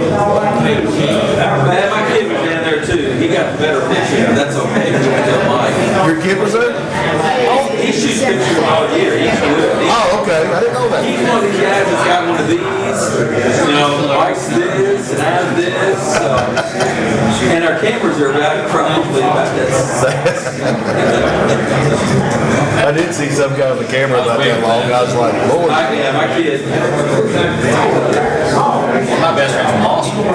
Man, my kid was down there too. He got the better picture. That's okay. Your kid was there? He shoots pictures all year. He's good. Oh, okay. I didn't know that. He's one of these guys that's got one of these. You know, likes this and has this. And our cameras are probably about this. I did see some guy with a camera about that long. I was like, Lord. Yeah, my kid. My best friend's from Austin. He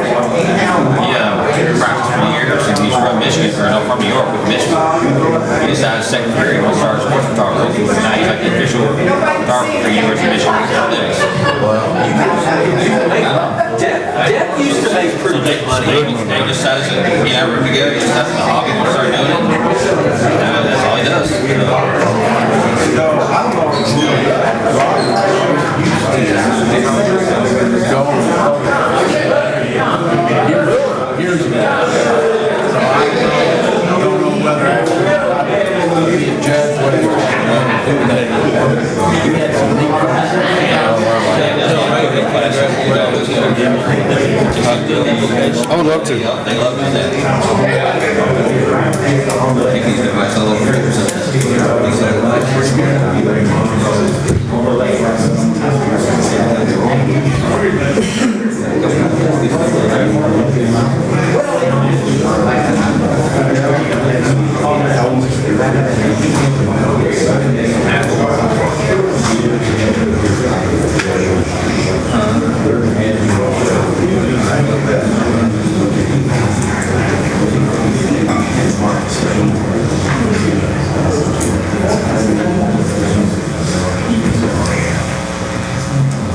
practiced for years, and he's from Michigan, or no, from New York, with Michigan. He decided second period to start sports photography. Now he's like the official photographer for University of Michigan. Dad used to make pretty big money. He decided to, we're to go. He decided to hobby and start doing it. That's all he does. Years ago. So I don't know whether I can judge what it's going to do. I would love to. They love doing that. I think he's been my little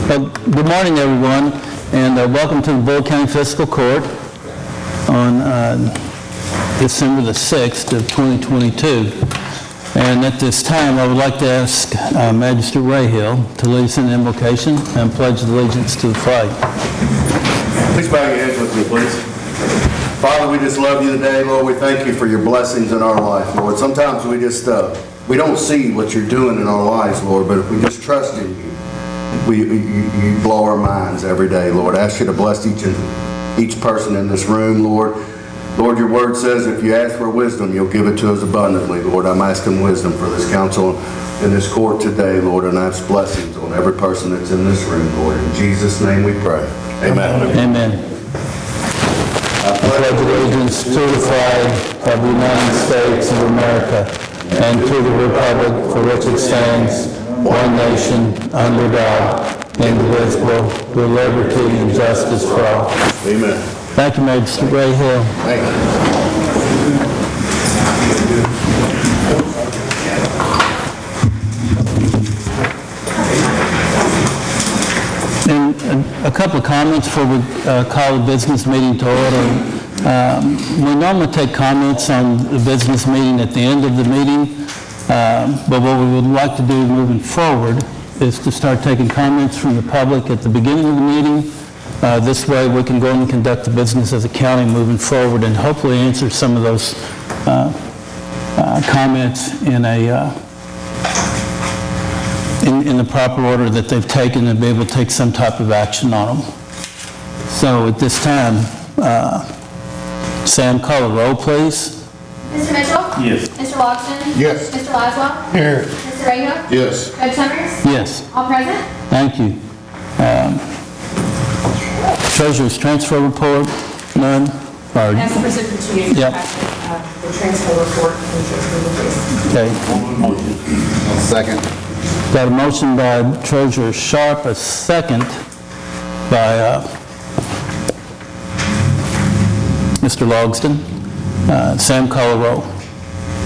Good morning, everyone, and welcome to the Bullitt County Fiscal Court on December the 6th of 2022. And at this time, I would like to ask Magistrate Rayhill to lead us in invocation and pledge allegiance to the flag. Please bow your heads with me, please. Father, we just love you today, Lord. We thank you for your blessings in our life, Lord. Sometimes we just, we don't see what you're doing in our lives, Lord, but if we just trust in you, you blow our minds every day, Lord. I ask you to bless each person in this room, Lord. Lord, your word says if you ask for wisdom, you'll give it to us abundantly, Lord. I'm asking wisdom for this council in this court today, Lord, and I ask blessings on every person that's in this room, Lord. In Jesus' name we pray. Amen. Amen. I pledge allegiance to the flag of the United States of America and to the republic for which it stands, one nation, under God, indivisible, with liberty and justice for all. Amen. Thank you, Magistrate Rayhill. Thank And a couple of comments before we call the business meeting to order. We normally take comments on the business meeting at the end of the meeting. But what we would like to do moving forward is to start taking comments from the public at the beginning of the meeting. This way we can go and conduct the business as a county moving forward and hopefully answer some of those comments in in the proper order that they've taken and be able to take some type of action on them. So at this time, Sam, call a roll, please. Mr. Mitchell? Yes. Mr. Logston? Yes. Mr. Laswell? Here. Mr. Rayhill? Yes. Judge Summers? Yes. All present? Thank you. Treasurer's transfer report, none? Or- As presented to you, Yep. the transfer report from the treasurer. Okay. Second. Got a motion by Treasurer Sharp, a second by Mr. Logston. Sam, call a roll.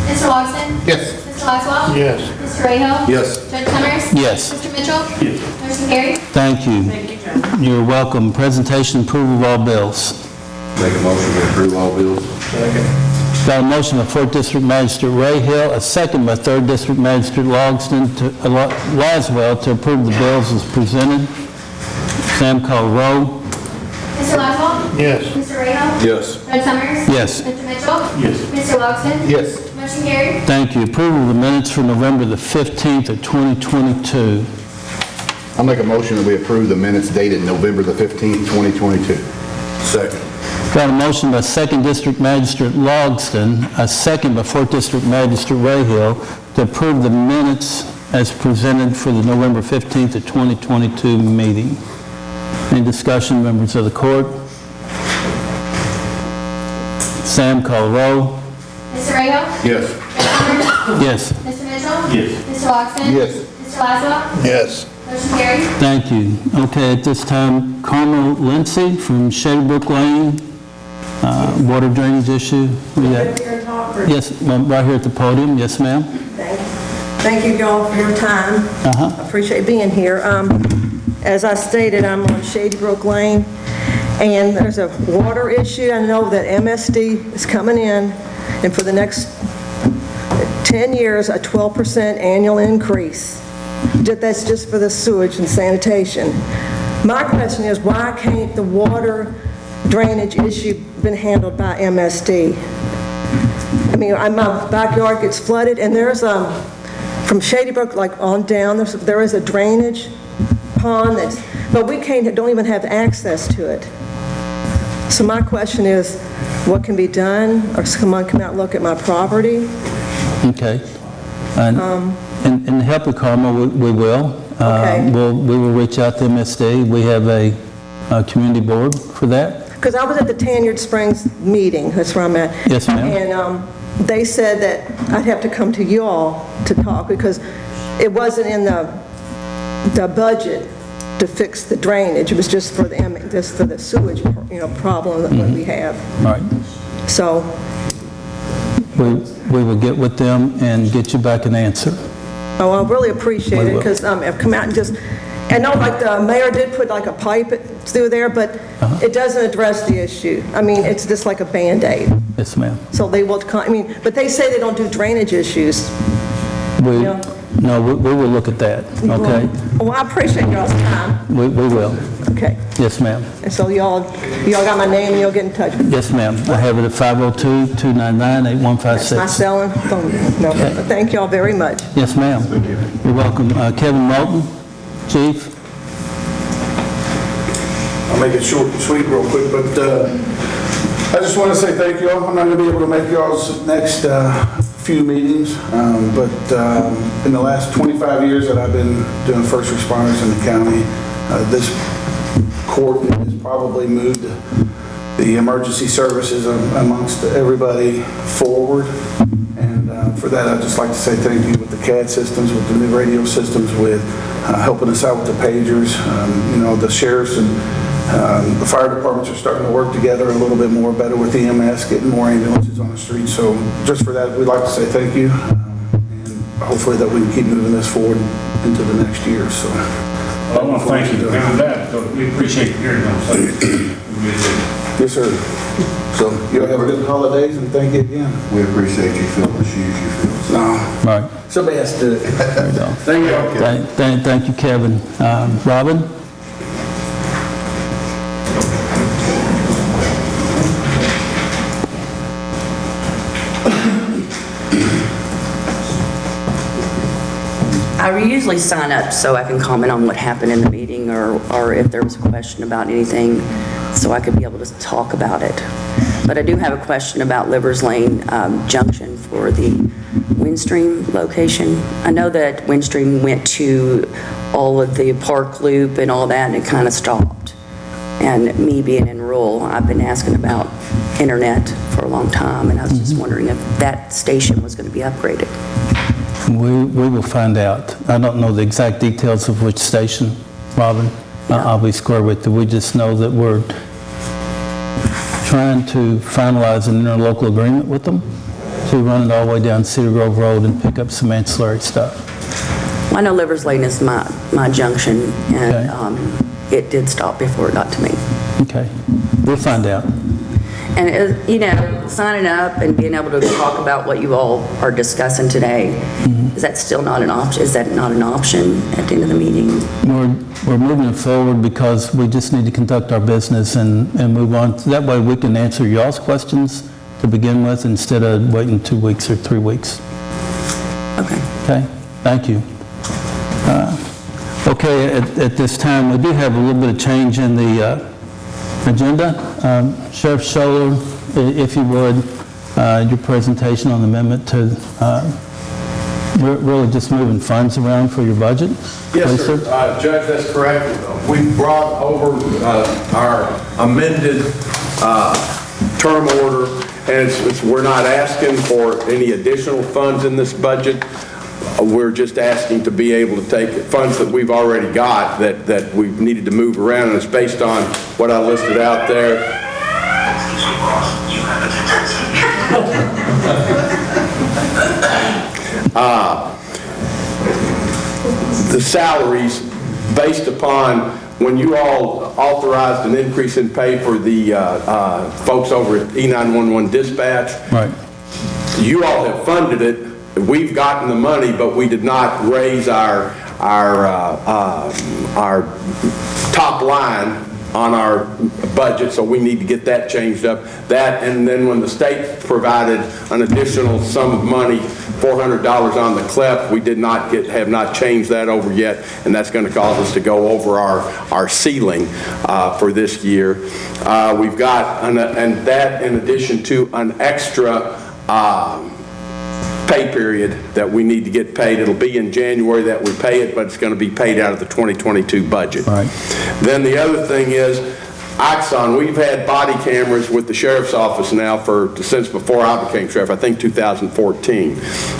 Mr. Logston? Yes. Mr. Laswell? Yes. Mr. Rayhill? Yes. Judge Summers? Yes. Mr. Mitchell? Yes. Motion carried. Thank you. Thank you, Judge. You're welcome. Presentation approval of all bills. Make a motion to approve all bills. Got a motion by 4th District Magistrate Rayhill, a second by 3rd District Magistrate Logston Laswell to approve the bills as presented. Sam, call a roll. Mr. Laswell? Yes. Mr. Rayhill? Yes. Judge Summers? Yes. Mr. Mitchell? Yes. Mr. Logston? Yes. Motion carried. Thank you. Approval of the minutes for November the 15th of 2022. I'll make a motion that we approve the minutes dated November the 15th, 2022. Second. Got a motion by 2nd District Magistrate Logston, a second by 4th District Magistrate Rayhill to approve the minutes as presented for the November 15th of 2022 meeting. Any discussion, members of the court? Sam, call roll. Mr. Rahal? Yes. Ms. Summers? Yes. Mr. Mitchell? Yes. Mr. Logston? Yes. Mr. Laszlo? Yes. Motion carried. Thank you. Okay, at this time, Carmel Lindsay from Shady Brook Lane, water drainage issue. Yes, right here at the podium. Yes, ma'am. Thank you all for your time. I appreciate being here. As I stated, I'm on Shady Brook Lane, and there's a water issue. I know that MSD is coming in, and for the next 10 years, a 12% annual increase. That's just for the sewage and sanitation. My question is, why can't the water drainage issue been handled by MSD? I mean, my backyard gets flooded, and there's from Shady Brook, like on down, there is a drainage pond but we don't even have access to it. So my question is, what can be done, or someone come out and look at my property? Okay. And to help you, Carmel, we will. Okay. We will reach out to MSD. We have a community board for that. Because I was at the Tanyard Springs meeting, that's where I'm at. Yes, ma'am. And they said that I'd have to come to you all to talk, because it wasn't in the budget to fix the drainage. It was just for the sewage, problem that we have. Right. So, We will get with them and get you back an answer. oh, I really appreciate We it, will. because I've come out and just, I know like the mayor did put like a pipe through there, but it doesn't address the issue. I mean, it's just like a Band-Aid. Yes, ma'am. So they will, but they say they don't do drainage issues. No, we will look at that, okay? Well, I appreciate y'all's time. We will. Okay. Yes, ma'am. And so y'all got my name, and you'll get in touch with me. Yes, ma'am. I have it at 502-299-8156. That's my cell and phone number. But thank y'all very much. Yes, ma'am. You're welcome. Kevin Moulton, Chief. I'll make it short and sweet real quick, but I just want to say thank you all. I'm not going to be able to make y'all's next few meetings, but in the last 25 years that I've been doing first responders in the county, this court has probably moved the emergency services amongst everybody forward. And for that, I'd just like to say thank you with the CAD systems, with the new radio systems, with helping us out with the pagers. The sheriffs and the fire departments are starting to work together a little bit more better with EMS, getting more ambulances on the street. So just for that, we'd like to say thank you, and hopefully that we can keep moving this forward into the next year. So I want to thank you for doing that, so we appreciate hearing them. So, yes, sir. So you have a good holidays, and thank you again. We appreciate you filling the shoes you fill. No, Right. somebody has to do it. There you go. Thank you. Thank you, Kevin. Robin? I usually sign up so I can comment on what happened in the meeting, or if there was a question about anything, so I could be able to talk about it. But I do have a question about Livers Lane Junction for the Windstream location. I know that Windstream went to all of the Park Loop and all that, and it kind of stopped. And me being in rural, I've been asking about internet for a long time, and I was just wondering if that station was going to be upgraded. We will find out. I don't know the exact details of which station, Robin. I'll be square with you. We just know that we're trying to finalize an interlocal agreement with them to run it all the way down Cedar Grove Road and pick up some ancillary stuff. Well, I know Livers Lane is my junction, and it did stop before it got to me. Okay. We'll find out. And, signing up and being able to talk about what you all are discussing today, is that still not an option? Is that not an option at the end of the meeting? We're moving it forward because we just need to conduct our business and move on. That way we can answer y'all's questions to begin with instead of waiting 2 weeks or 3 weeks. Okay. Okay? Thank you. Okay, at this time, we do have a little bit of change in the agenda. Sheriff Scholler, if you would, your presentation on the amendment to really just moving funds around for your budget. Yes, Please, sir. Judge, that's correct. We brought over our amended term order, and we're not asking for any additional funds in this budget. We're just asking to be able to take funds that we've already got that we've needed to move around, and it's based on what I listed out there. The salaries based upon when you all authorized an increase in pay for the folks over at E911 dispatch. Right. You all have funded it. We've gotten the money, but we did not raise our top line on our budget, so we need to get that changed up. That, and then when the state provided an additional sum of money, $400 on the CLEP, we have not changed that over yet, and that's going to cause us to go over our ceiling for this year. We've got, and that in addition to an extra pay period that we need to get paid. It'll be in January that we pay it, but it's going to be paid out of the 2022 budget. Right. Then the other thing is, Axon, we've had body cameras with the sheriff's office now since before I became sheriff, I think 2014.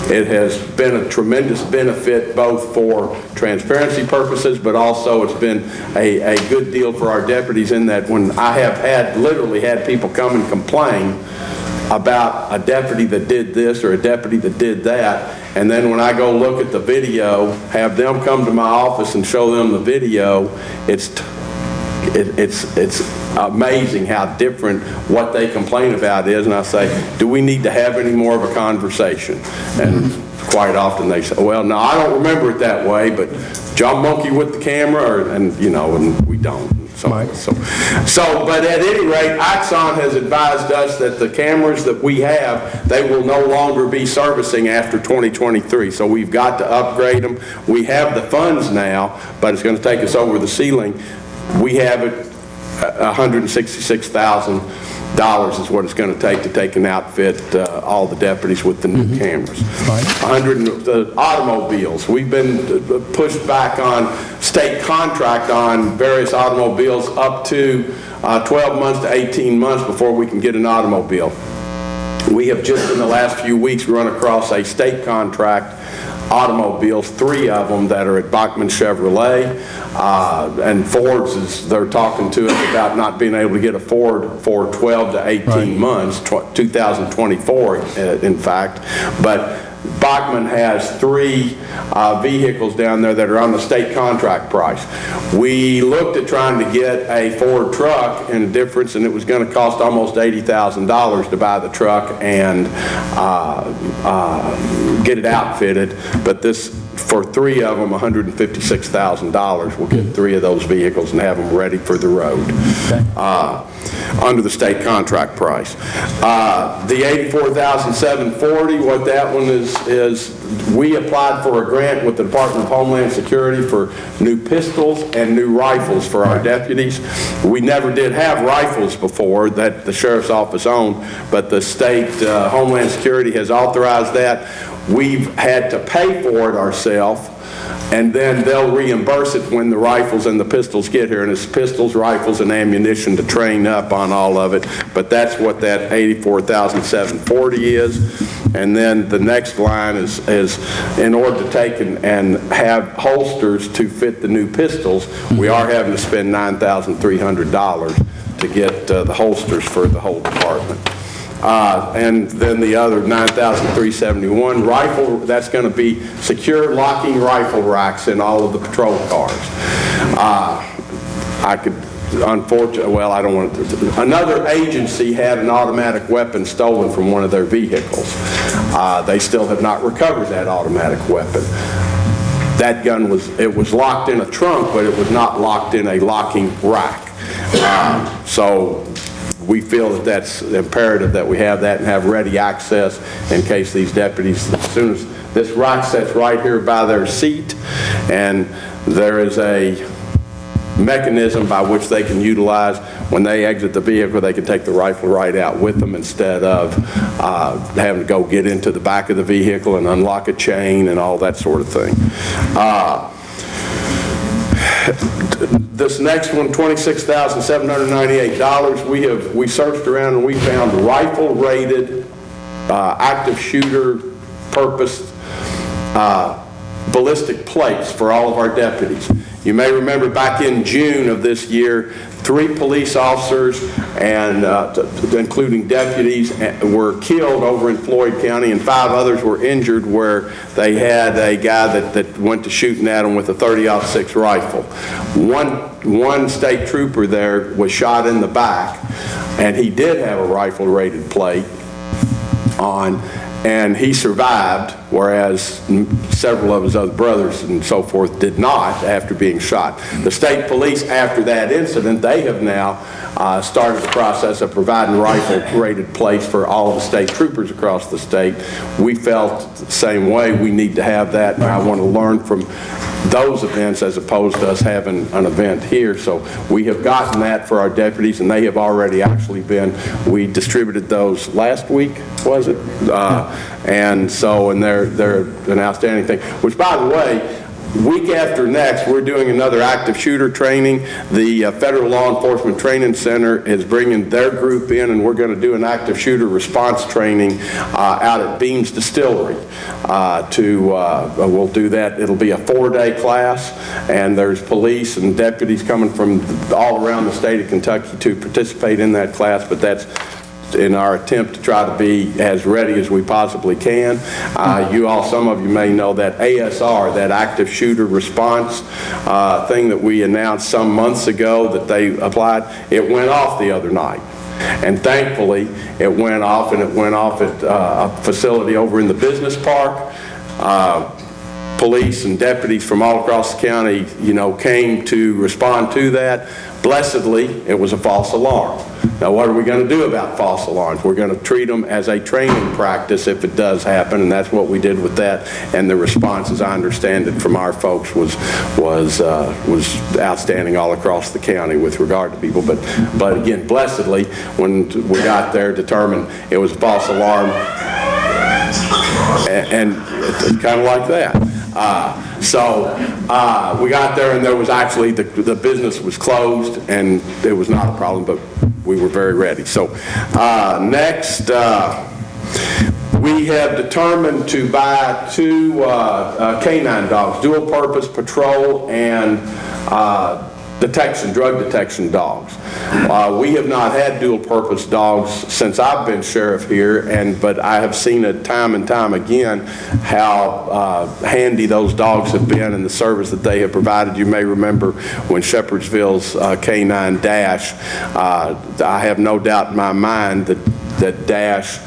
It has been a tremendous benefit both for transparency purposes, but also it's been a good deal for our deputies in that when I have literally had people come and complain about a deputy that did this or a deputy that did that, and then when I go look at the video, have them come to my office and show them the video, it's amazing how different what they complain about is, and I say, do we need to have any more of a conversation? And quite often they say, well, no, I don't remember it that way, but John monkey with the camera, and we don't. But at any rate, Axon has advised us that the cameras that we have, they will no longer be servicing after 2023. So we've got to upgrade them. We have the funds now, but it's going to take us over the ceiling. We have it, $166,000 is what it's going to take and outfit all the deputies with the new cameras. The automobiles, we've been pushed back on state contract on various automobiles up to 12 months to 18 months before we can get an automobile. We have just in the last few weeks run across a state contract automobiles, 3 of them that are at Bachman Chevrolet, and Ford's they're talking to us about not being able to get a Ford for 12 to 18 months, 2024 in fact, but Bachman has 3 vehicles down there that are on the state contract price. We looked at trying to get a Ford truck and a difference, and it was going to cost almost $80,000 to buy the truck and get it outfitted, but this, for 3 of them, $156,000. We'll get 3 of those vehicles and have them ready for the road. Okay. Under the state contract price. The $84,740, what that one is we applied for a grant with the Department of Homeland Security for new pistols and new rifles for our deputies. We never did have rifles before that the sheriff's office owned, but the state Homeland Security has authorized that. We've had to pay for it ourselves, and then they'll reimburse it when the rifles and the pistols get here, and it's pistols, rifles, and ammunition to train up on all of it, but that's what that $84,740 is. And then the next line is in order to take and have holsters to fit the new pistols, we are having to spend $9,300 to get the holsters for the whole department. And then the other $9,371 rifle, that's going to be secure locking rifle racks in all of the patrol cars. Unfortunately, well, I don't want to. Another agency had an automatic weapon stolen from one of their vehicles. They still have not recovered that automatic weapon. That gun was locked in a trunk, but it was not locked in a locking rack. So we feel that that's imperative that we have that and have ready access in case these deputies, as soon as this rack sits right here by their seat, and there is a mechanism by which they can utilize when they exit the vehicle. They can take the rifle right out with them instead of having to go get into the back of the vehicle and unlock a chain and all that sort of thing. This next one, $26,798. We searched around and we found rifle-rated, active shooter purpose ballistic plates for all of our deputies. You may remember back in June of this year, 3 police officers, and including deputies, were killed over in Floyd County, and 5 others were injured where they had a guy that went to shooting at them with a 30-06 rifle. One state trooper there was shot in the back, and he did have a rifle-rated plate on, and he survived, whereas several of his other brothers and so forth did not after being shot. The state police, after that incident, they have now started the process of providing rifle-rated plates for all of the state troopers across the state. We felt the same way. We need to have that, and I want to learn from those events as opposed to us having an event here. So we have gotten that for our deputies, and they have already actually been, we distributed those last week, was it? And so, and they're an outstanding thing, which, by the way, week after next, we're doing another active shooter training. The Federal Law Enforcement Training Center is bringing their group in, and we're going to do an active shooter response training out at Beams Distillery. We'll do that. It'll be a 4-day class, and there's police and deputies coming from all around the state of Kentucky to participate in that class, but that's in our attempt to try to be as ready as we possibly can. Some of you may know that ASR, that active shooter response thing that we announced some months ago that they applied, it went off the other night. And thankfully, it went off, and it went off at a facility over in the business park. Police and deputies from all across the county, came to respond to that. Blessedly, it was a false alarm. Now, what are we going to do about false alarms? We're going to treat them as a training practice if it does happen, and that's what we did with that. And the response, as I understand it, from our folks was outstanding all across the county with regard to people. But again, blessedly, when we got there, determined it was a false alarm, and kind of like that. We got there, and there was actually, the business was closed, and it was not a problem, but we were very ready. So next, we have determined to buy 2 canine dogs, dual purpose patrol and drug detection dogs. We have not had dual purpose dogs since I've been sheriff here, but I have seen it time and time again how handy those dogs have been and the service that they have provided. You may remember when Shepherdsville's K9 Dash, I have no doubt in my mind that Dash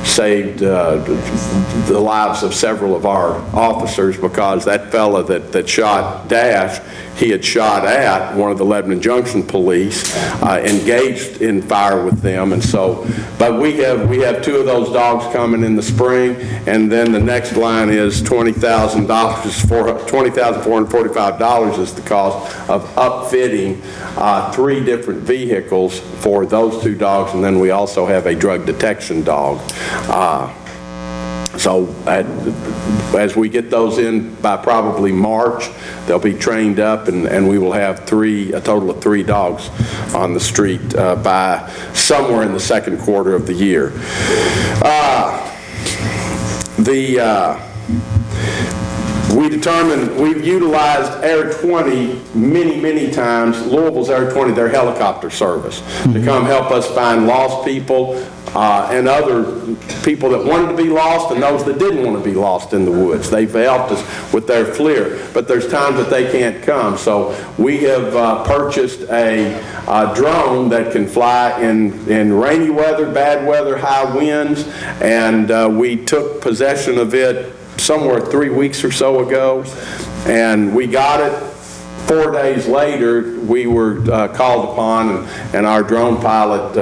saved the lives of several of our officers, because that fella that shot Dash, he had shot at one of the Lebanon Junction police, engaged in fire with them, and so, but we have 2 of those dogs coming in the spring, and then the next line is $20,445 is the cost of upfitting 3 different vehicles for those 2 dogs, and then we also have a drug detection dog. As we get those in by probably March, they'll be trained up, and we will have a total of 3 dogs on the street by somewhere in the second quarter of the year. We've utilized Air 20 many times, Louisville's Air 20, their helicopter service, to come help us find lost people and other people that wanted to be lost and those that didn't want to be lost in the woods. They've helped us with their FLIR, but there's times that they can't come. So we have purchased a drone that can fly in rainy weather, bad weather, high winds, and we took possession of it somewhere 3 weeks or so ago, and we got it 4 days later, we were called upon, and our drone pilot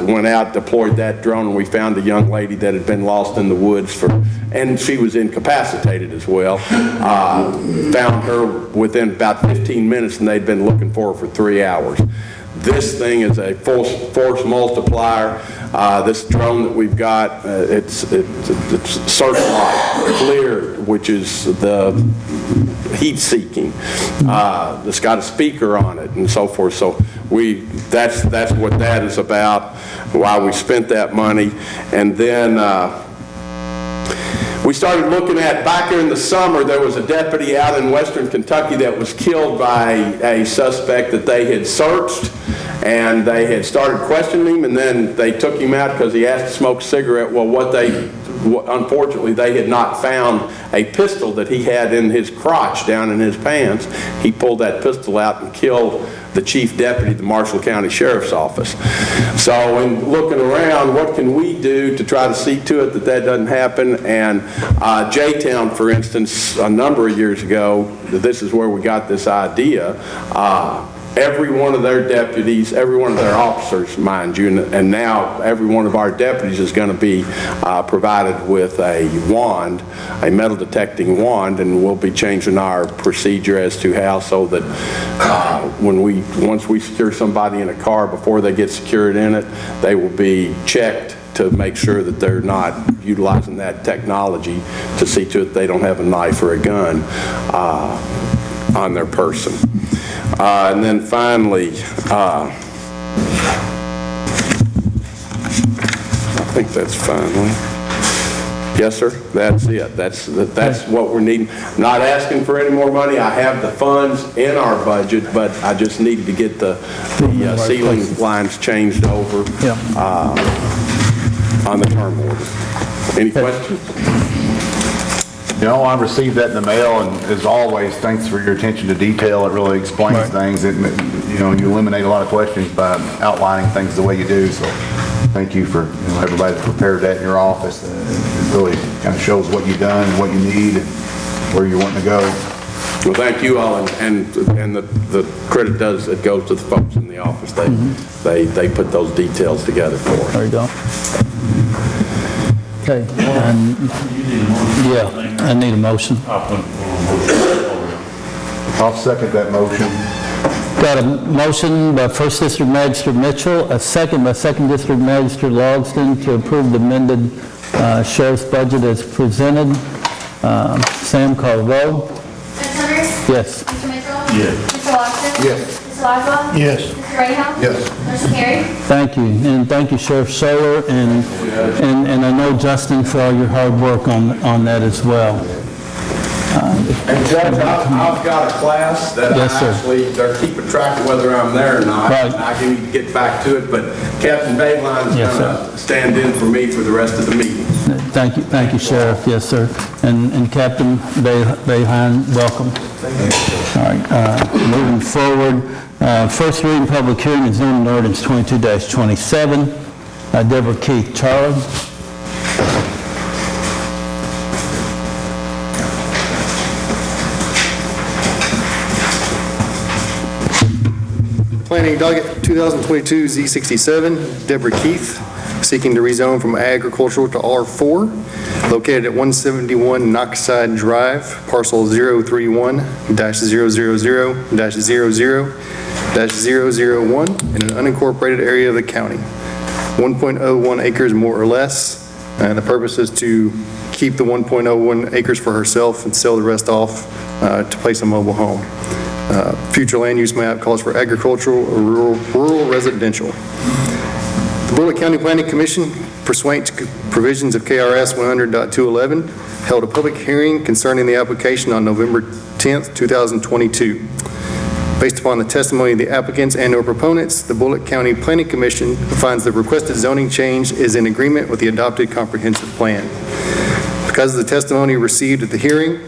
went out, deployed that drone, and we found a young lady that had been lost in the woods and she was incapacitated as well. Found her within about 15 minutes, and they'd been looking for her for 3 hours. This thing is a force multiplier. This drone that we've got, it's searchlight, clear, which is the heat seeking. It's got a speaker on it and so forth. So that's what that is about, why we spent that money. And then we started looking at, back in the summer, there was a deputy out in western Kentucky that was killed by a suspect that they had searched, and they had started questioning him, and then they took him out because he asked to smoke a cigarette. Well, unfortunately, they had not found a pistol that he had in his crotch down in his pants. He pulled that pistol out and killed the chief deputy at the Marshall County Sheriff's Office. So in looking around, what can we do to try to see to it that that doesn't happen? And J-Town, for instance, a number of years ago, this is where we got this idea. Every one of their deputies, every one of their officers, mind you, and now every one of our deputies is going to be provided with a wand, a metal detecting wand, and we'll be changing our procedure as to how, so that once we secure somebody in a car, before they get secured in it, they will be checked to make sure that they're not utilizing that technology to see to it they don't have a knife or a gun on their person. And then finally, I think that's finally. Yes, sir. That's it. That's what we're needing. Not asking for any more money. I have the funds in our budget, but I just needed to get the ceiling lines changed over on the term order. Any questions? You know, I received that in the mail, and as always, thanks for your attention to detail. It really explains things. You eliminate a lot of questions by outlining things the way you do. So thank you for everybody that prepared that in your office. It really kind of shows what you've done and what you need and where you're wanting to go. Well, thank you all, and the credit goes to the folks in the office. They put those details together for us. There you go. Okay. I need a motion. I'll second that motion. Got a motion by 1st District Magistrate Mitchell, a second by 2nd District Magistrate Logsdon to approve the amended sheriff's budget as presented. Sam, call the roll. Ms. Hunter? Yes. Mr. Mitchell? Yes. Mr. Lawson? Yes. Mr. Laswell? Yes. Mr. Rahal? Yes. Motion carried. Thank you, and thank you, Sheriff Solar, and I know Justin for all your hard work on that as well. And Judge, I've got a class that they're keeping track of whether I'm there or not. Right. I can get back to it, but Captain Bayline is going to stand in for me for the rest of the meeting. Thank you, Sheriff. Yes, sir. And Captain Bayheim, welcome. All right, moving forward, first reading public hearing is zoning ordinance 22-27. Deborah Keith. Charlie? Planning docket 2022 Z67, Deborah Keith, seeking to rezone from agricultural to R4, located at 171 Knoxside Drive, parcel 031-000-00-001, in an unincorporated area of the county. 1.01 acres more or less, and the purpose is to keep the 1.01 acres for herself and sell the rest off to place a mobile home. Future land use map calls for agricultural or rural residential. The Bullitt County Planning Commission, pursuant to provisions of KRS 100.211, held a public hearing concerning the application on November 10th, 2022. Based upon the testimony of the applicants and/or proponents, the Bullitt County Planning Commission finds the requested zoning change is in agreement with the adopted comprehensive plan. Because of the testimony received at the hearing,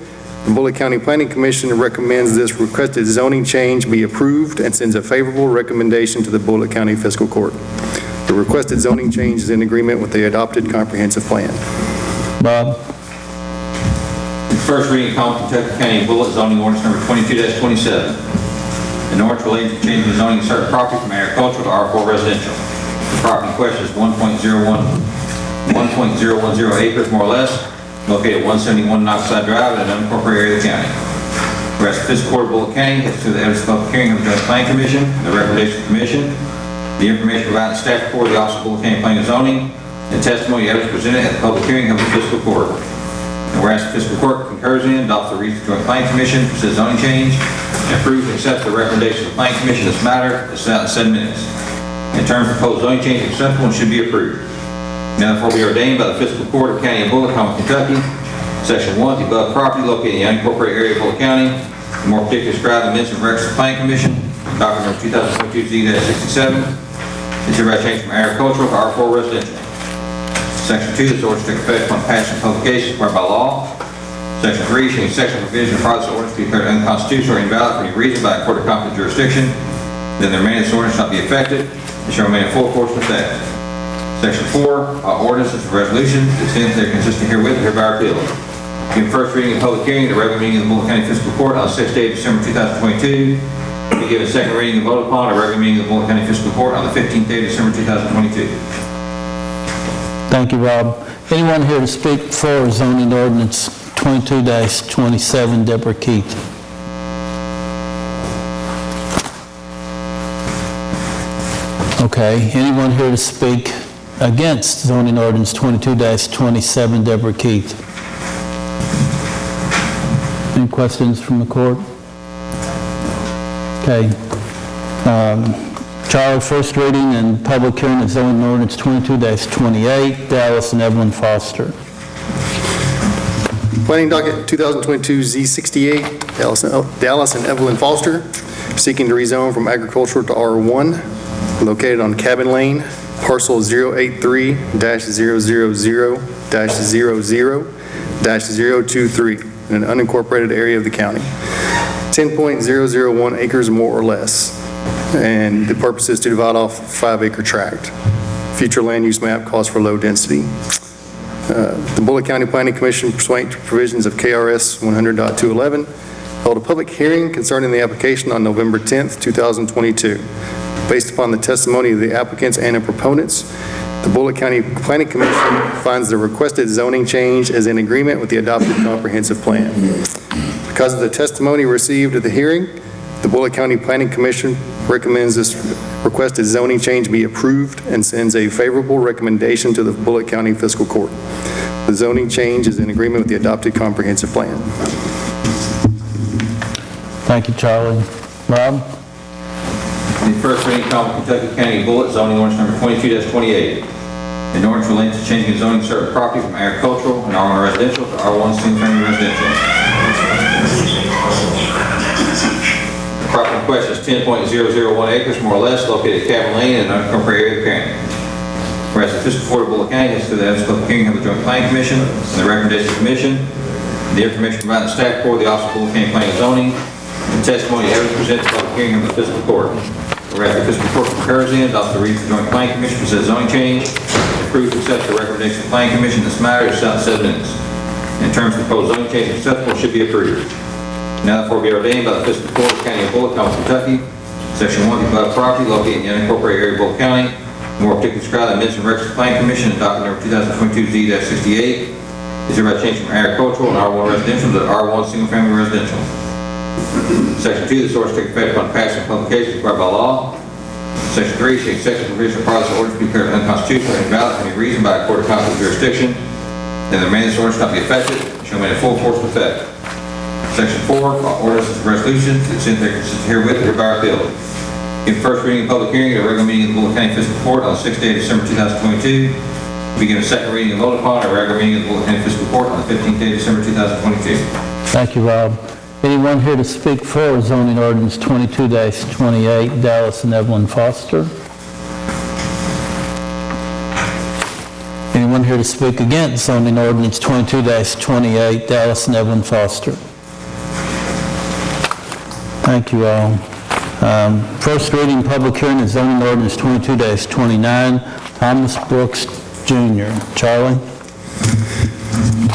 the Bullitt County Planning Commission recommends this requested zoning change be approved and sends a favorable recommendation to the Bullitt County Fiscal Court. The requested zoning change is in agreement with the adopted comprehensive plan. Bob? First reading of Common Kentucky County and Bullitt zoning ordinance number 22-27. An ordinance relating to changing the zoning of certain property from agricultural to R4 residential. The property in question is 1.010 acres more or less, located at 171 Knoxside Drive in an unincorporated area of the county. Whereas the Fiscal Court of Bullitt County has to the evidence of public hearing of the Joint Planning Commission, the recommendation of the Commission, the information provided in the staff report of the Office of Bullitt County Planning and Zoning, and testimony evidence presented at the public hearing of the Fiscal Court. And whereas the Fiscal Court concurs in, adopts the reasons the Joint Planning Commission for said zoning change, and approves and accepts the recommendation of the Planning Commission in this matter as set out in said minutes. In terms of proposed zoning change, acceptable and should be approved. Now therefore be ordained by the Fiscal Court of County of Bullitt, Common Kentucky, Section 1, the above property located in the unincorporated area of Bullitt County, and more particularly described in the minutes and records of the Planning Commission, document number 2022-Z-67, is hereby changed from agricultural to R4 residential. Section 2, this ordinance takes effect upon passage and publication required by law. Section 3, shall section provision of this ordinance be declared unconstitutional or invalid for any reason by a court of competent jurisdiction, then the remaining of this ordinance shall not be effective and shall remain in full force and effect. Section 4, all ordinances and resolutions, to the extent they are consistent herewith, are hereby repealed. In first reading and public hearing, the regular meeting of the Bullitt County Fiscal Court on the 6th day of December 2022. Be given second reading and voted upon at a regular meeting of the Bullitt County Fiscal Court on the 15th day of December 2022. Thank you, Rob. Anyone here to speak for zoning ordinance 22-27, Deborah Keith? Okay, anyone here to speak against zoning ordinance 22-27, Deborah Keith? Any questions from the court? Okay. Charlie, first reading and public hearing of zoning ordinance 22-28, Dallas and Evelyn Foster. Planning docket 2022-Z68, Dallas and Evelyn Foster, seeking to rezone from agricultural to R1, located on Cabin Lane, parcel 083-000-00-023, in an unincorporated area of the county. 10.001 acres more or less, and the purpose is to divide off a 5-acre tract. Future land use map calls for low density. The Bullitt County Planning Commission, pursuant to provisions of KRS 100.211, held a public hearing concerning the application on November 10th, 2022. Based upon the testimony of the applicants and the proponents, the Bullitt County Planning Commission finds the requested zoning change as in agreement with the adopted comprehensive plan. Because of the testimony received at the hearing, the Bullitt County Planning Commission recommends this requested zoning change be approved and sends a favorable recommendation to the Bullitt County Fiscal Court. The zoning change is in agreement with the adopted comprehensive plan. Thank you, Charlie. Rob? The first reading of Common Kentucky County Bullitt zoning ordinance number 22-28. An ordinance relating to changing the zoning of certain property from agricultural and R1 residential to R1 single-family residential. The property in question is 10.001 acres more or less, located at Cabin Lane in an unincorporated area of the county. Whereas the Fiscal Court of Bullitt County has to the evidence public hearing of the Joint Planning Commission and the recommendation of the Commission, the information provided in the staff report of the Office of Bullitt County Planning and Zoning, and testimony evidence presented at the public hearing of the Fiscal Court. Whereas the Fiscal Court concurs in, adopts the reasons of the Joint Planning Commission for said zoning change, and approves and accepts the recommendation of the Planning Commission in this matter as set out in said minutes. In terms of proposed zoning change acceptable, should be approved. Now therefore be ordained by the Fiscal Court of the County of Bullitt, Common Kentucky, Section 1, the above property located in the unincorporated area of Bullitt County, more particularly described in the minutes and records of the Planning Commission and document number 2022-Z-68, is hereby changed from agricultural and R1 residential to R1 single-family residential. Section 2, this ordinance takes effect upon passing and publication required by law. Section 3, shall section provision of this ordinance be declared unconstitutional or invalid for any reason by a court of competent jurisdiction, then the remaining of this ordinance shall not be effective and shall remain in full force of effect. Section 4, all ordinances and resolutions, to the extent they are consistent herewith, are hereby repealed. In first reading and public hearing at a regular meeting of the Bullitt County Fiscal Court on the 6th day of December 2022. Begin a second reading and vote upon at a regular meeting of the Bullitt County Fiscal Court on the 15th day of December 2022. Thank you, Rob. Anyone here to speak for zoning ordinance 22-28, Dallas and Evelyn Foster? Anyone here to speak against zoning ordinance 22-28, Dallas and Evelyn Foster? Thank you all. First reading, public hearing of zoning ordinance 22-29, Thomas Brooks Jr. Charlie?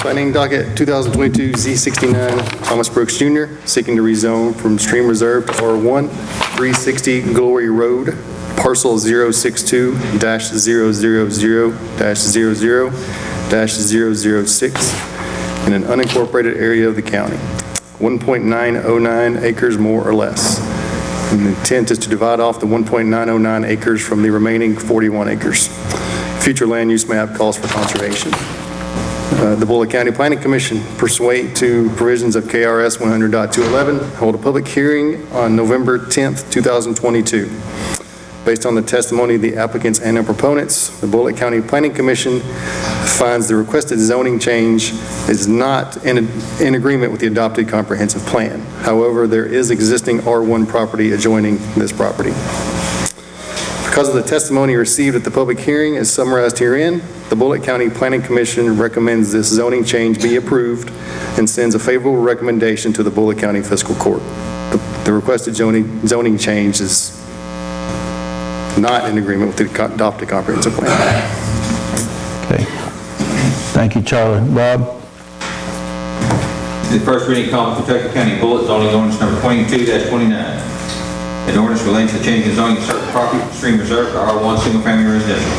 Planning docket 2022 Z69, Thomas Brooks Jr., seeking to rezone from stream reserve to R1, 360 Glory Road, parcel 062-000-00-006, in an unincorporated area of the county, 1.909 acres more or less. And the intent is to divide off the 1.909 acres from the remaining 41 acres. Future land use map calls for conservation. The Bullitt County Planning Commission, pursuant to provisions of KRS 100.211, hold a public hearing on November 10th, 2022. Based on the testimony of the applicants and their proponents, the Bullitt County Planning Commission finds the requested zoning change is not in agreement with the adopted comprehensive plan. However, there is existing R1 property adjoining this property. Because of the testimony received at the public hearing as summarized herein, the Bullitt County Planning Commission recommends this zoning change be approved and sends a favorable recommendation to the Bullitt County Fiscal Court. The requested zoning change is not in agreement with the adopted comprehensive plan. Okay. Thank you, Charlie. Bob? The first reading, Common Kentucky County Bullitt zoning ordinance number 22-29. An ordinance relating to changing zoning of certain property from stream reserve to R1 single-family residential.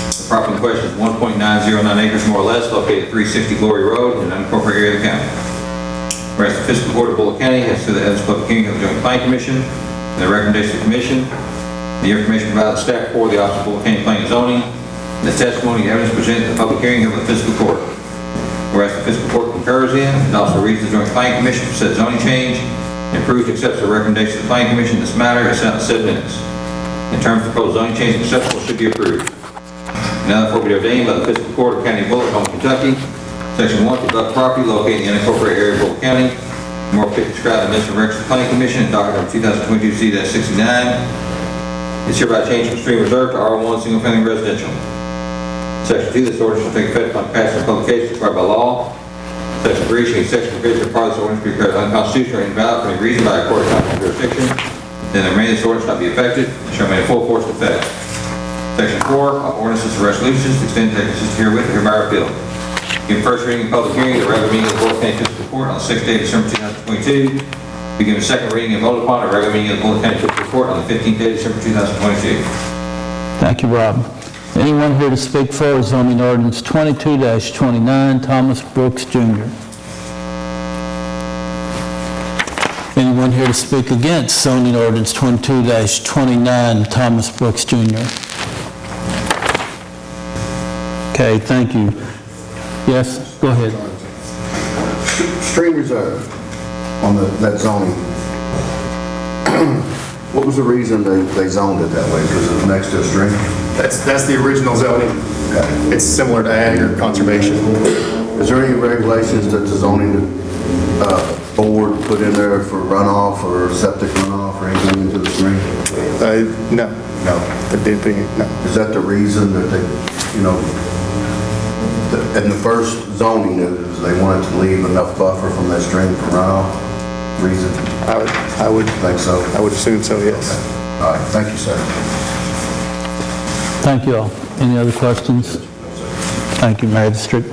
The property in question is 1.909 acres more or less, located at 360 Glory Road in an unincorporated area of the county. Whereas the Fiscal Court of Bullitt County has to the public hearing of the Joint Planning Commission and the recommendation of the Commission, the information provided to staff for the Office of Bullitt County Planning and Zoning, and the testimony and evidence presented at the public hearing of the Fiscal Court. Whereas the Fiscal Court concurs in and also reads the Joint Planning Commission for said zoning change, and approves and accepts the recommendation of the Planning Commission in this matter as set in said minutes. In terms of proposed zoning change acceptable should be approved. Now therefore be ordained by the Fiscal Court of County of Bullitt, Common Kentucky, Section 1, to abut property located in the unincorporated area of Bullitt County, more particularly described in the Minutes of Records of the Planning Commission in docket number 2022 Z-69, is hereby changed from stream reserve to R1 single-family residential. Section 2, this ordinance will take effect upon passage of publication required by law. Section 3, should section provision of part of this ordinance be declared unconstitutional or invalid for any reason by a court of competent jurisdiction, then the remainder of this ordinance not be effective and shall remain in full force and effect. Section 4, all ordinances and resolutions extended to consist herewith are hereby repealed. Give first reading and public hearing of the regular meeting of the Bullitt County Fiscal Court on the 6th day of December 2022. Begin the second reading and vote upon a regular meeting of the Bullitt County Fiscal Court on the 15th day of December 2022. Thank you, Rob. Anyone here to speak for zoning ordinance 22-29, Thomas Brooks Jr.? Anyone here to speak against zoning ordinance 22-29, Thomas Brooks Jr.? Okay, thank you. Yes, go ahead. Stream reserve on that zoning. What was the reason they zoned it that way? Because it's next to a stream? That's the original zoning. Okay. It's similar to ag or conservation. Is there any regulations that the zoning board put in there for runoff or septic runoff or anything into the stream? No. No. No. Is that the reason that they, in the first zoning, they wanted to leave enough buffer from that stream for runoff? Reason? I would think so. I would assume so, yes. Okay. All right, thank you, sir. Thank you all. Any other questions? Thank you, Magistrate.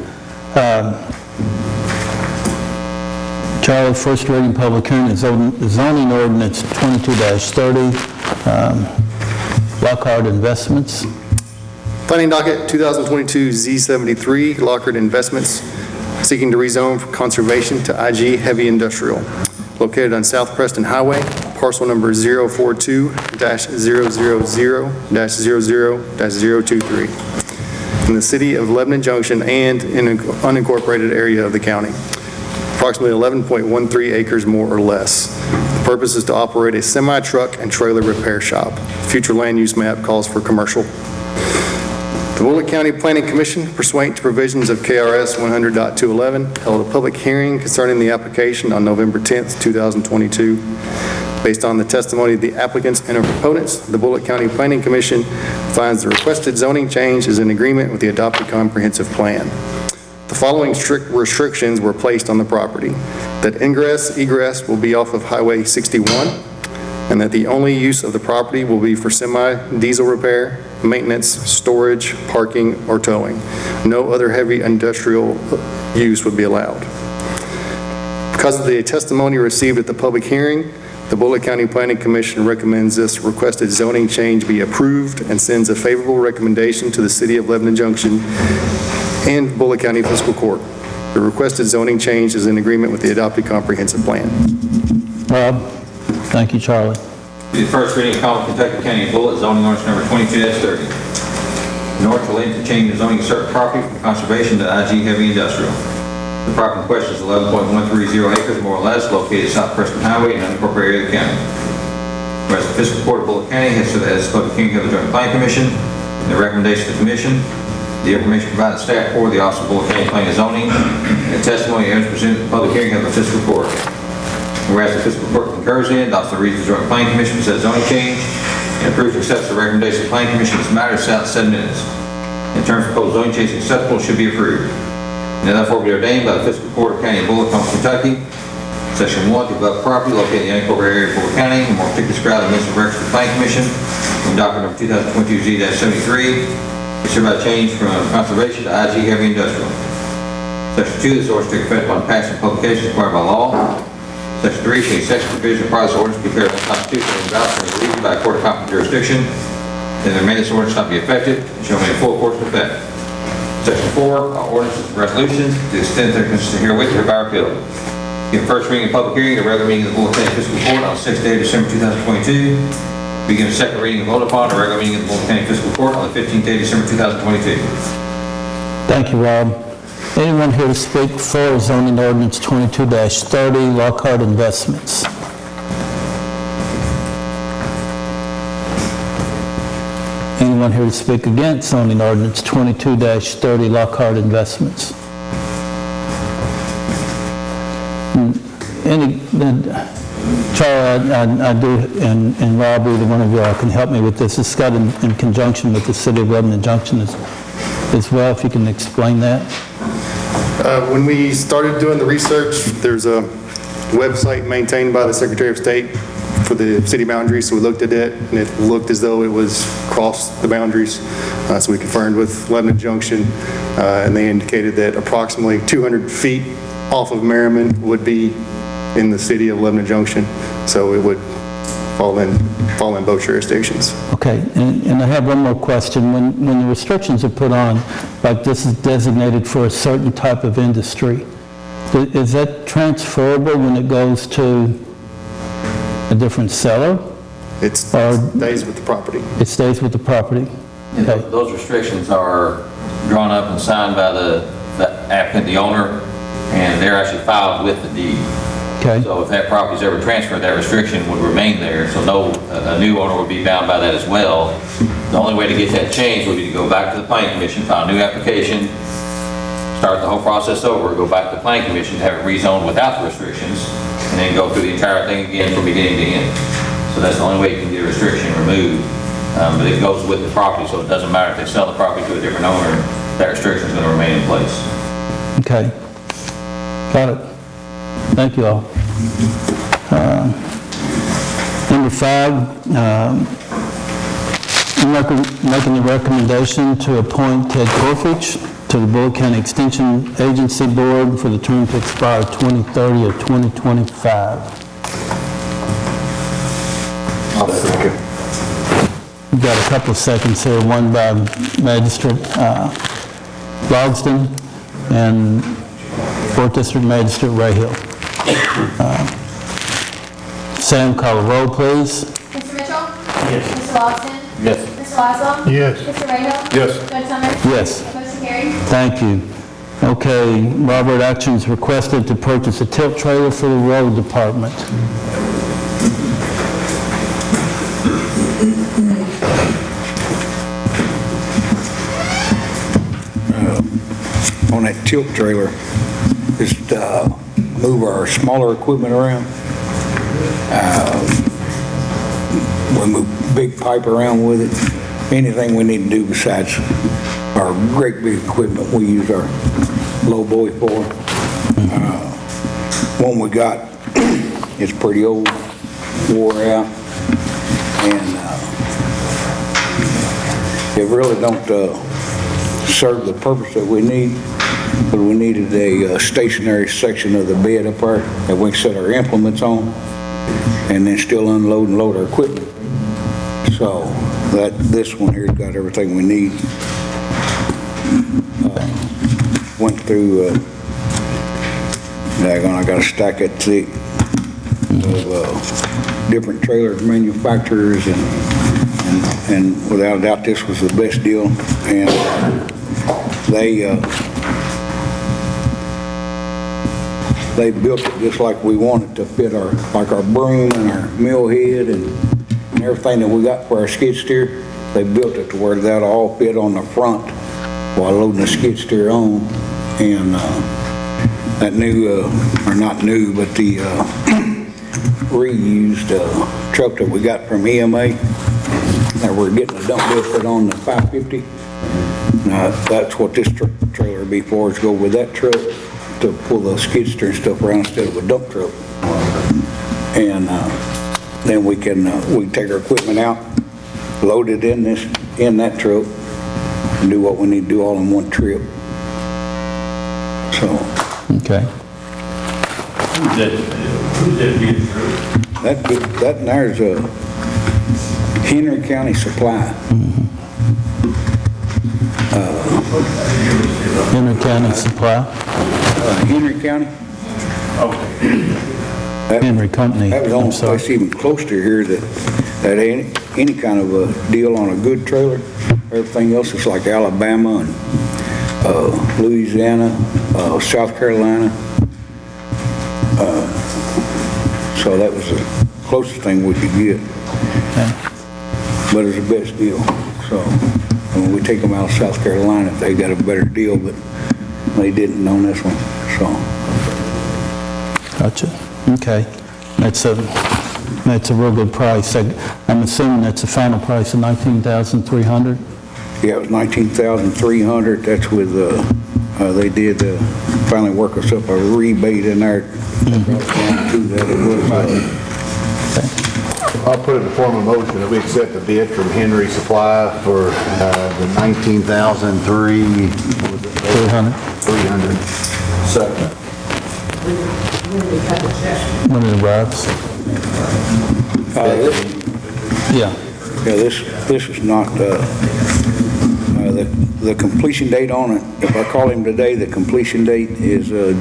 Charlie, first reading public hearing is zoning ordinance 22-30, Lockhart Investments. Planning docket 2022 Z73, Lockhart Investments, seeking to rezone from conservation to IG heavy industrial, located on South Preston Highway, parcel number 042-000-00-023, in the city of Lebanon Junction and in an unincorporated area of the county. Approximately 11.13 acres more or less. The purpose is to operate a semi-truck and trailer repair shop. Future land use map calls for commercial. The Bullitt County Planning Commission, pursuant to provisions of KRS 100.211, held a public hearing concerning the application on November 10th, 2022. Based on the testimony of the applicants and their proponents, the Bullitt County Planning Commission finds the requested zoning change is in agreement with the adopted comprehensive plan. The following strict restrictions were placed on the property: that ingress, egress will be off of Highway 61, and that the only use of the property will be for semi-diesel repair, maintenance, storage, parking, or towing. No other heavy industrial use would be allowed. Because of the testimony received at the public hearing, the Bullitt County Planning Commission recommends this requested zoning change be approved and sends a favorable recommendation to the City of Lebanon Junction and Bullitt County Fiscal Court. The requested zoning change is in agreement with the adopted comprehensive plan. Rob? Thank you, Charlie. The first reading of Common Kentucky County Bullitt zoning ordinance number 22-30. An ordinance relating to change the zoning of certain property from conservation to IG heavy industrial. The property in question is 11.130 acres, more or less, located South Preston Highway in an unincorporated area of the county. Whereas the Fiscal Court of Bullitt County has served as public hearing of the Joint Planning Commission, and the recommendation of the Commission, the information provided to staff for the Office of Bullitt County Planning and Zoning, and the testimony evidence presented at the public hearing of the Fiscal Court. Whereas the Fiscal Court concurs in, adopts the reasons the Joint Planning Commission for said zoning change, and approves or accepts the recommendation of the Planning Commission in this matter set 7 minutes. In terms of proposed zoning change acceptable, should be approved. And therefore be ordained by the Fiscal Court of County of Bullitt, Kentucky, Section 1, the above property located in the unincorporated area of Bullitt County, and more particularly described in the minutes of records of the Planning Commission, in document number 2022Z-73, is hereby changed from conservation to IG heavy industrial. Section 2, this ordinance takes effect upon passing publication required by law. Section 3, any section provision requires the ordinance to be declared unconstitutional and invalid for any reason by a court of competent jurisdiction, then the remaining ordinance shall not be effective and shall remain in full course of effect. Section 4, all ordinances and resolutions, to the extent they are consistent herewith, hereby repealed. Begin first reading and public hearing of the regular meeting of the Bullitt County Fiscal Court on the 6th day of December 2022. Begin the second reading and vote upon the regular meeting of the Bullitt County Fiscal Court on the 15th day of December 2022. Thank you, Rob. Anyone here to speak for zoning ordinance 22-30, Lockhart Investments? Anyone here to speak against zoning ordinance 22-30, Lockhart Investments? Charlie, I do, and Rob, either one of you all can help me with this. It's got in conjunction with the City of Lebanon Junction as well, if you can explain that. When we started doing the research, there's a website maintained by the Secretary of State for the city boundaries, so we looked at it, and it looked as though it was across the boundaries. So we confirmed with Lebanon Junction, and they indicated that approximately 200 feet off of Merriman would be in the city of Lebanon Junction, so it would fall in both jurisdictions. Okay, and I have one more question. When the restrictions are put on, like this is designated for a certain type of industry, is that transferable when it goes to a different seller? It stays with the property. It stays with the property? Yeah, those restrictions are drawn up and signed by the applicant, the owner, and they're actually filed with the deed. Okay. So if that property is ever transferred, that restriction would remain there. So a new owner would be bound by that as well. The only way to get that changed would be to go back to the Planning Commission, file a new application, start the whole process over, go back to the Planning Commission, have it rezoned without the restrictions, and then go through the entire thing again from beginning to end. So that's the only way you can get a restriction removed. But it goes with the property, so it doesn't matter if they sell the property to a different owner, that restriction is going to remain in place. Okay. Got it. Thank you all. Number 5, I'm making the recommendation to appoint Ted Corfich to the Bullitt County Extension Agency Board for the term to expire 2030 or 2025. I'll second. We've got a couple of seconds here, one by Magistrate Logsdon and 4th District Magistrate Rahill. Sam, call the roll, please. Mr. Mitchell? Yes. Mr. Logsdon? Yes. Mr. Laszlo? Yes. Mr. Rahill? Yes. Judge Summers? Yes. Motion carried. Thank you. Okay, Robert Actions requested to purchase a tilt trailer for the road department. On that tilt trailer, just move our smaller equipment around. We move big pipe around with it. Anything we need to do besides our great big equipment, we use our low boy for. One we got is pretty old, wore out. And it really don't serve the purpose that we need, but we needed a stationary section of the bed up there that we can set our implements on and then still unload and load our equipment. So this one here's got everything we need. Went through, I got a stack that thick of different trailer manufacturers, and without a doubt this was the best deal. And they built it just like we wanted to fit our broom and our mill head and everything that we got for our skid steer. They built it to where that all fit on the front while loading the skid steer on. And that new, or not new, but the reused truck that we got from EMA, that we're getting a dump bed put on the 550. Now, that's what this trailer will be for, is go with that truck to pull the skid steer and stuff around instead of a dump truck. And then we can take our equipment out, load it in that truck, and do what we need to do all in one trip. So. Okay. That there's a Henry County Supply. Henry County Supply? Henry County? Henry Company. That was the only place even close to here that any kind of a deal on a good trailer. Everything else is like Alabama and Louisiana, South Carolina. So that was the closest thing we could get. But it's the best deal. So when we take them out of South Carolina, if they got a better deal, but they didn't on this one. So. Gotcha. Okay. That's a real good price. I'm assuming that's the final price of $19,300? Yeah, it was $19,300. That's with, they did finally work us up a rebate in there. I'll put it in the form of motion that we accept the bid from Henry Supply for the $19,300. Second. When it arrives? Yeah. Yeah, this is not, the completion date on it, if I call him today, the completion date is the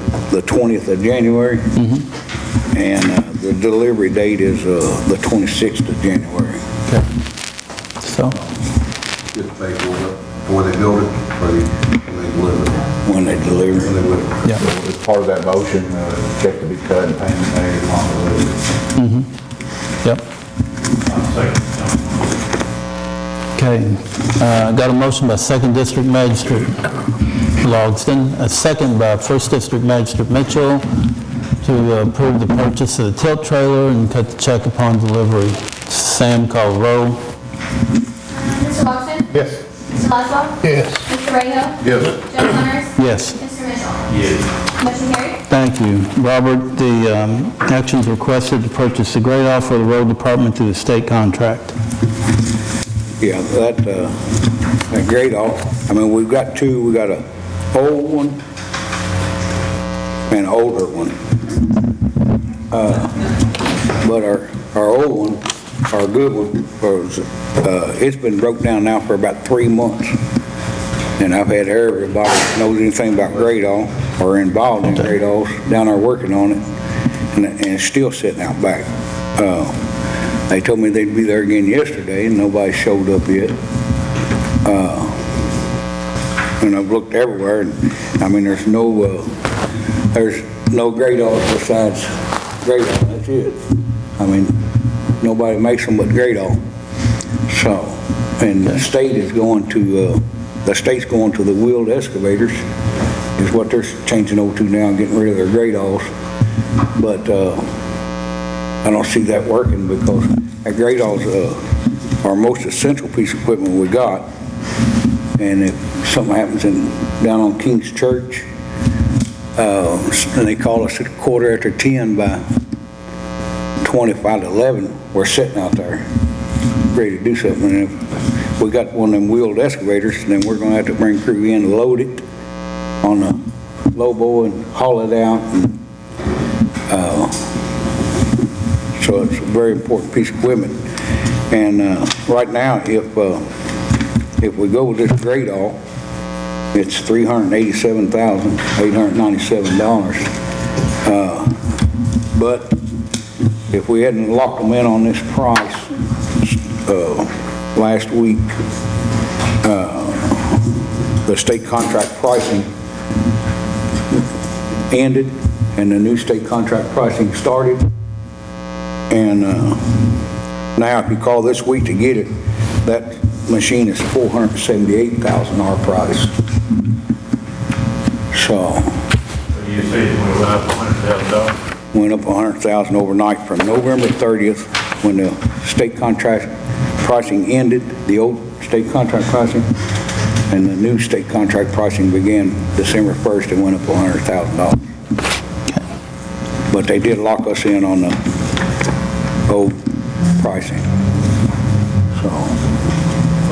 20th of January. And the delivery date is the 26th of January. Okay. So? Just pay for it before they build it, or when they deliver it? When they deliver. Yeah. So as part of that motion, check to be cut and payment made along the way. Yep. Okay. Got a motion by 2nd District Magistrate Logsdon, a second by 1st District Magistrate Mitchell to approve the purchase of the tilt trailer and cut the check upon delivery. Sam, call the roll. Mr. Logsdon? Yes. Mr. Laszlo? Yes. Mr. Rayhill? Yes. Joe Summers? Yes. Mr. Mitchell? Yes. Motion carried. Thank you. Robert, the actions requested to purchase the grade off for the road department through the state contract. Yeah, that grade off, I mean, we've got two. We got a old one and an older one. But our old one, our good one, it's been broke down now for about 3 months. And I've had everybody that knows anything about grade off or involved in grade offs down there working on it, and it's still sitting out back. They told me they'd be there again yesterday, and nobody showed up yet. And I've looked everywhere, and I mean, there's no grade offs besides grade off. That's it. I mean, nobody makes them but grade off. So, and the state is going to the wheeled excavators, is what they're changing over to now, and getting rid of their grade offs. But I don't see that working, because that grade offs are our most essential piece of equipment we got. And if something happens down on King's Church, and they call us at 10:15 by 11, we're sitting out there. ready to do something. And if we got one of them wheeled excavators, then we're gonna have to bring crew in and load it on the low-boy and haul it out. And, so it's a very important piece of equipment. And right now, if we go with this grade all, it's $387,897. But if we hadn't locked them in on this price last week, the state contract pricing ended and the new state contract pricing started. And now if you call this week to get it, that machine is $478,000 our price. So You say it went up $100,000? went up $100,000 overnight from November 30th when the state contract pricing ended, the old state contract pricing, and the new state contract pricing began December 1st and went up $100,000. But they did lock us in on the old pricing. So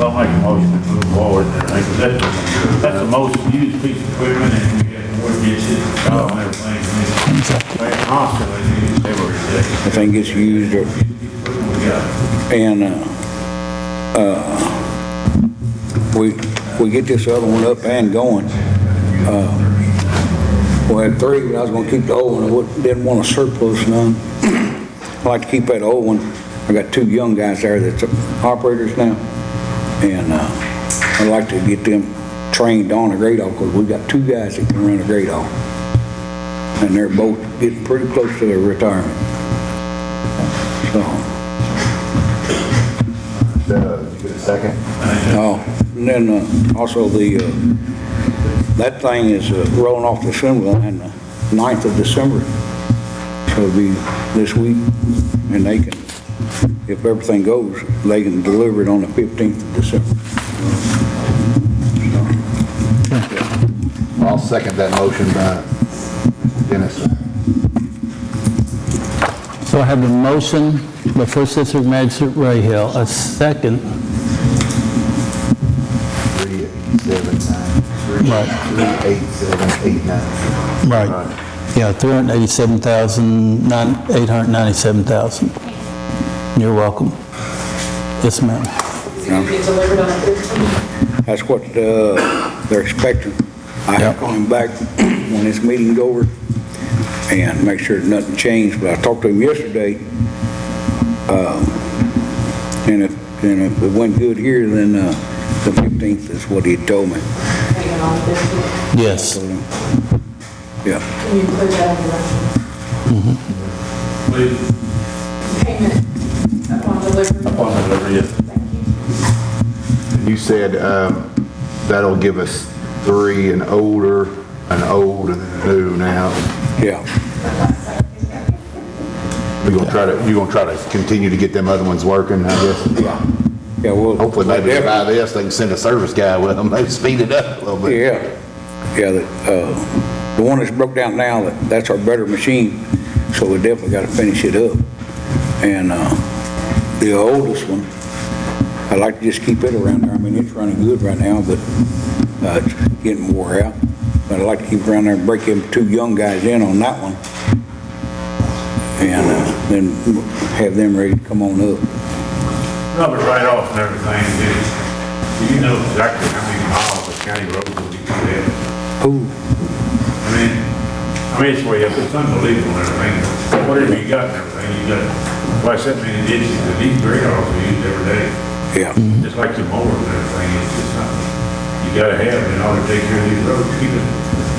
Well, I'll make a motion to move forward and everything, 'cause that's the most used piece of equipment, and we get more ditches and stuff and everything. Exactly. Constantly used every day. I think it's used, and we get this other one up and going. We had 3, but I was gonna keep the old one. I didn't want to surplus none. I like to keep that old one. I got 2 young guys there that's operators now, and I'd like to get them trained on a grade off, because we got 2 guys that can run a grade off, and they're both getting pretty close to their retirement. So. You get a second? Oh, and then also that thing is rolling off the assembly line the 9th of December. So it'll be this week, and they can, if everything goes, they can deliver it on the 15th of December. I'll second that motion by Dennis. So I have a motion by First District Magistrate Ray Hill, a second. 387,9. Right. 387,89. Right. Yeah, $897,000. You're welcome. Yes, ma'am. That's what they're expecting. I have to call him back when this meeting's over and make sure nothing changed, but I talked to him yesterday, and if it went good here, then the 15th is what he told me. Yes. Yeah. Can you put that on the motion? Please. Payment upon delivery. Upon delivery, yes. Thank you. You said that'll give us 3, an older, an old, and a new now. Yeah. You're gonna try to continue to get them other ones working, I guess? Yeah. Yeah, well. Hopefully maybe by this, they can send a service guy with them, maybe speed it up a little bit. Yeah. Yeah, the one that's broke down now, that's our better machine, so we definitely got to finish it up. And the oldest one, I like to just keep it around there. I mean, it's running good right now, but it's getting wore out. But I like to keep it around there and break them 2 young guys in on that one, and then have them ready to come on up. Rubber right off and everything. Do you know exactly how many miles of county roads will be cleared? Ooh. I mean, it's way up, it's unbelievable and everything. Whatever you got and everything, you got, like I said, many ditches, the deep grade off we use every day. Yeah. Just like the mowers and everything, it's just something you gotta have in order to take care of these roads, keep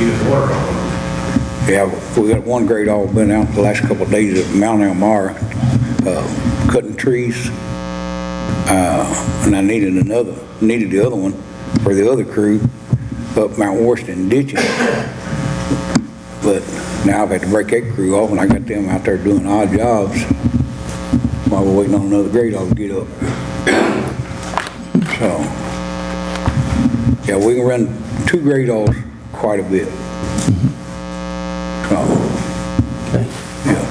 us water off of them. Yeah, we got one grade all been out the last couple of days at Mount Elmira, cutting trees. And I needed the other one for the other crew up Mount Washington ditching. But now I've had to break that crew off, and I got them out there doing odd jobs while we're waiting on another grade all to get up. So, yeah, we can run 2 grade alls quite a bit. So, Okay. yeah.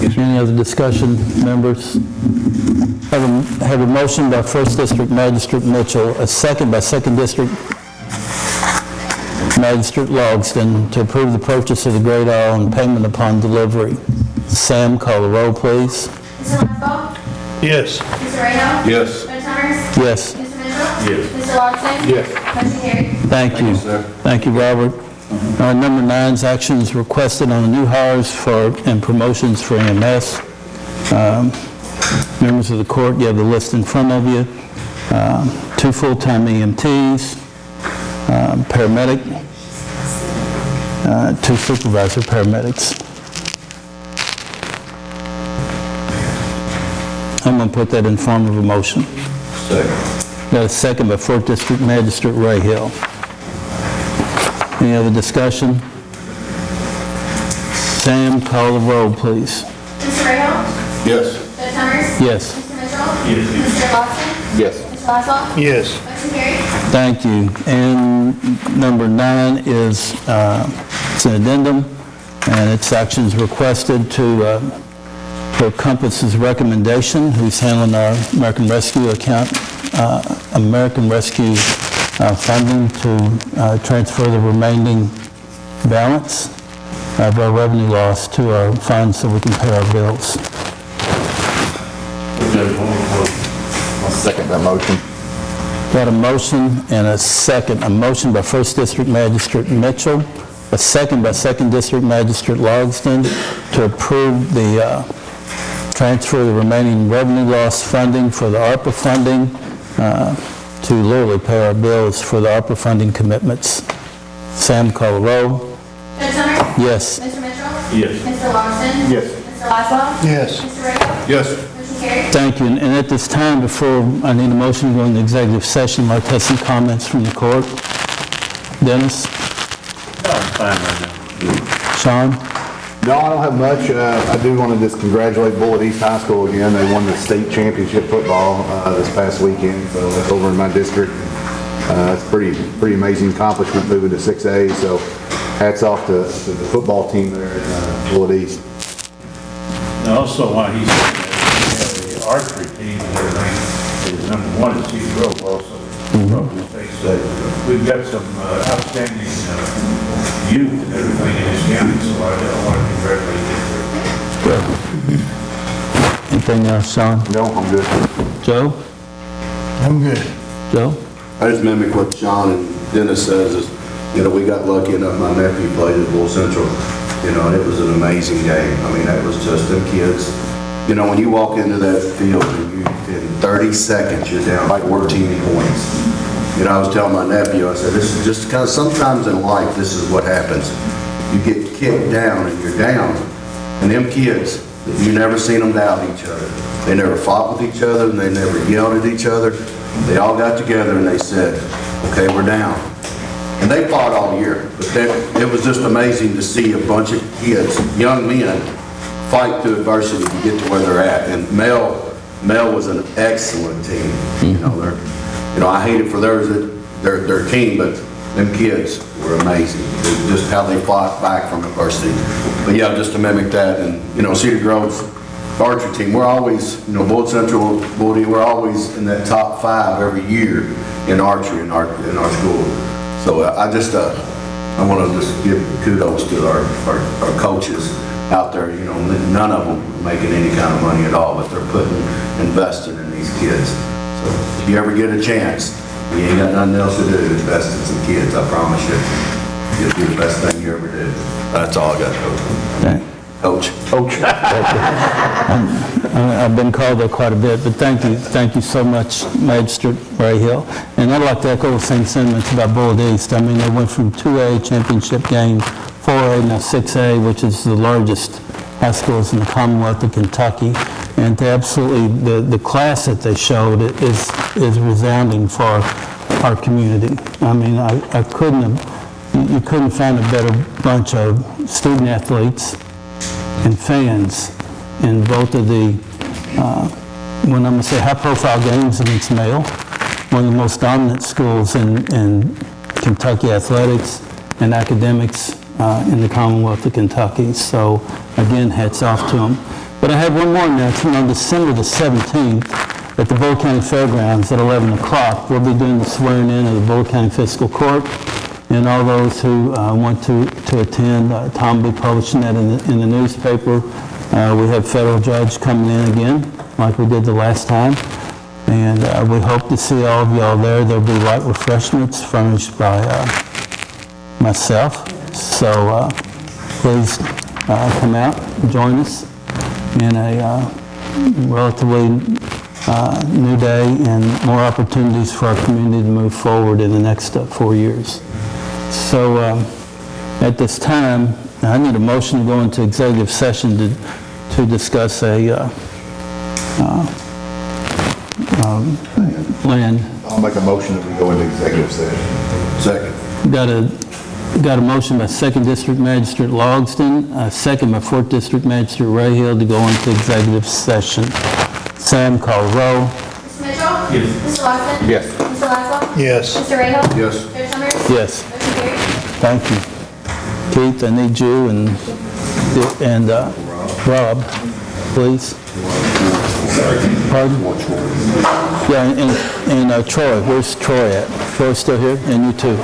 Yes, Any other discussion, members? Have a motion by First District Magistrate Mitchell, a second by Second District Magistrate Logsdon to approve the purchase of the great aisle and payment upon delivery. Sam, call the roll, please. Mr. Westfall? Yes. Mr. Rayhill? Yes. Mr. Summers? Yes. Mr. Mitchell? Yes. Mr. Lobson? Yes. Motion carried. Thank you. sir. Thank you, Robert. Number 9 is actions requested on the new hires and promotions for EMS. Members of the court, you have the list in front of you. 2 full-time EMTs, paramedic, 2 supervisor paramedics. I'm going to put that in form of a motion. Got a second by 4th District Magistrate Rayhill. Any other discussion? Sam, call the roll, please. Mr. Rayhill? Yes. Mr. Summers? Yes. Mr. Mitchell? Yes. Mr. Lobson? Yes. Mr. Westfall? Yes. Motion carried. Thank you. And number 9 is, it's an addendum, and it's actions requested for Compass's recommendation, who's handling our American Rescue account, American Rescue funding to transfer the remaining balance of our revenue loss to our funds so we can pay our bills. I'll second that motion. Got a motion and a second. A motion by 1st District Magistrate Mitchell, a second by 2nd District Magistrate Logsdon to approve the transfer of the remaining revenue loss funding for the ARPA funding to literally pay our bills for the ARPA funding commitments. Sam, call the roll. Mr. Summers? Yes. Mr. Mitchell? Yes. Mr. Lobson? Yes. Mr. Westfall? Yes. Mr. Rayhill? Yes. Motion carried. Thank you. And at this time, before I need a motion to go into executive session, I'd like to have some comments from the court. Dennis? No, I'm fine right now. Sean? No, I don't have much. I do want to just congratulate Bullitt East High School again. They won the state championship football this past weekend, so that's over in my district. It's pretty amazing accomplishment moving to 6A, so hats off to the football team there at Bullitt East. And also, why he's saying that the archery team and everything is number 1 in Cedar Grove also. We've got some outstanding youth and everything in this county, so I want to congratulate them. Anything else, Sean? No, I'm good. Joe? I'm good. Joe? I just mimic what John and Dennis says is, we got lucky enough, my nephew played at Bull Central, and it was an amazing game. I mean, that was just them kids. When you walk into that field and in 30 seconds, you're down 14 points. I was telling my nephew, I said, this is just kind of, sometimes in life, this is what happens. You get kicked down and you're down. And them kids, you never seen them doubt each other. They never fought with each other and they never yelled at each other. They all got together and they said, okay, we're down. And they fought all year, but it was just amazing to see a bunch of kids, young men, fight through adversity to get to where they're at. And Mel was an excellent team. I hate it for their team, but them kids were amazing. Just how they fought back from adversity. But yeah, just to mimic that, and Cedar Grove's archery team, we're always, Bullitt Central, Bullitt, we're always in that top 5 every year in archery in our school. So I want to just give kudos to our coaches out there. None of them making any kind of money at all, but they're investing in these kids. So if you ever get a chance, you ain't got nothing else to do, invest in some kids, I promise you. You'll do the best thing you ever did. That's all I got, Coach. I've been called that quite a bit, but thank you so much, Magistrate Rayhill. And I'd like to echo the same sentiments about Bullitt East. I mean, they went from 2A championship game, 4A, now 6A, which is the largest high schools in the Commonwealth of Kentucky. And to absolutely, the class that they showed is resounding for our community. I mean, you couldn't find a better bunch of student athletes and fans in both of the, when I'm going to say high-profile games against Male, one of the most dominant schools in Kentucky athletics and academics in the Commonwealth of Kentucky. So again, hats off to them. But I have one more announcement. On December the 17th, at the Bullitt County Fairgrounds at 11 o'clock, we'll be doing the swearing in of the Bullitt County Fiscal Court. And all those who want to attend, Tom will be publishing that in the newspaper. We have federal judge coming in again, like we did the last time. And we hope to see all of y'all there. There'll be light refreshments furnished by myself. So please come out and join us in a relatively new day and more opportunities for our community to move forward in the next 4 years. So at this time, I need a motion to go into executive session to discuss a land. I'll make a motion that we go into executive session. Second. Got a motion by 2nd District Magistrate Logsdon, a second by 4th District Magistrate Rayhill to go into executive session. Sam, call roll. Mr. Mitchell? Yes. Mr. Lawson? Yes. Mr. Lasswell? Yes. Mr. Rahal? Yes. Judge Summers? Yes. Motion carries. Thank you. Keith, I need you and Rob, please. Pardon? Yeah, and Troy, where's Troy at? Troy's still here? And you too.